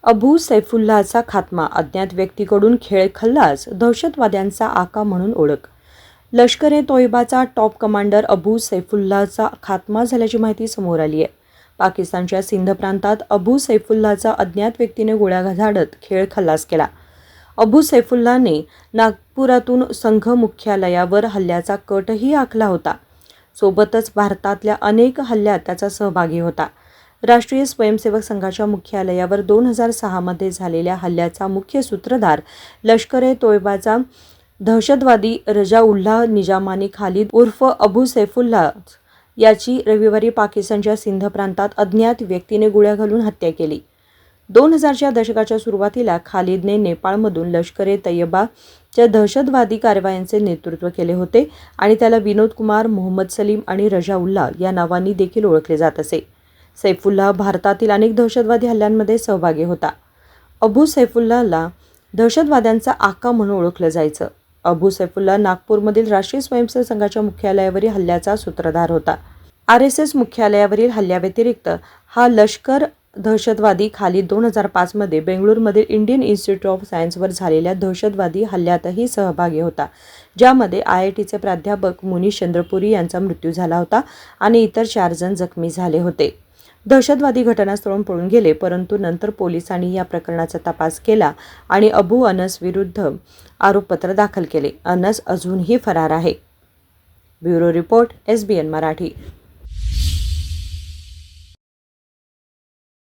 अबू सैफुल्लाहचा खात्मा, अज्ञात व्यक्तीकडून खेळ खल्लास, दहशतवाद्यांचा आका म्हणून ओळख. लष्कर-ए-तोयबाचा टॉप कमांडर अबू सैफुल्लाहचा खात्मा झाल्याची माहिती समोर आली आहे. पाकिस्तानच्या सिंध प्रांतात अबू सैफुल्लाहचा अज्ञात व्यक्तीने गोळ्या झाडत खेळ खल्लास केला. अबू सैफुल्लाहने नागपुरातून संघ मुख्यालयावर हल्ल्याचा कटही आखला होता. सोबतच भारतातल्या अनेक हल्ल्यात त्याचा सहभागी होता. राष्ट्रीय स्वयंसेवक संघाच्या मुख्यालयावर 2006 मध्ये झालेल्या हल्ल्याचा मुख्य सूत्रधार लष्कर-ए-तोयबाचा दहशतवादी रजाउल्लाह निजामानी खालिद उर्फ अबू सैफुल्लाह याची रविवारी पाकिस्तानच्या सिंध प्रांतात अज्ञात व्यक्तीने गोळ्या घालून हत्या केली. 2000च्या दशकाच्या सुरुवातीला खालिदने नेपाळमधून लष्कर-ए-तैयबाच्या दहशतवादी कारवायांचे नेतृत्व केले होते आणि त्याला विनोद कुमार, मोहम्मद सलीम आणि रजाउल्लाह या नावांनी देखील ओळखले जात असे. सैफुल्लाह भारतातील अनेक दहशतवादी हल्ल्यांमध्ये सहभागी होता. अबू सैफुल्लाहला दहशतवाद्यांचा आका म्हणून ओळखलं जायचं. अबू सैफुल्लाह नागपूरमधील राष्ट्रीय स्वयंसेवक संघाच्या मुख्यालयावरील हल्ल्याचा सूत्रधार होता. RSS मुख्यालयावरील हल्ल्याव्यतिरिक्त हा लष्कर दहशतवादी खालिद 2005 मध्ये बेंगळुरूमधील इंडियन इन्स्टिट्यूट ऑफ सायन्सवर झालेल्या दहशतवादी हल्ल्यातही सहभागी होता, ज्यामध्ये IITचे प्राध्यापक मुनीश चंद्रपुरी यांचा मृत्यू झाला होता आणि इतर 4 जण जखमी झाले होते. दहशतवादी घटनास्थळावरून पळून गेले, परंतु नंतर पोलिसांनी या प्रकरणाचा तपास केला आणि अबू अनस विरुद्ध आरोपपत्र दाखल केले. अनस अजूनही फरार आहे. Bureau report, SBN Marathi.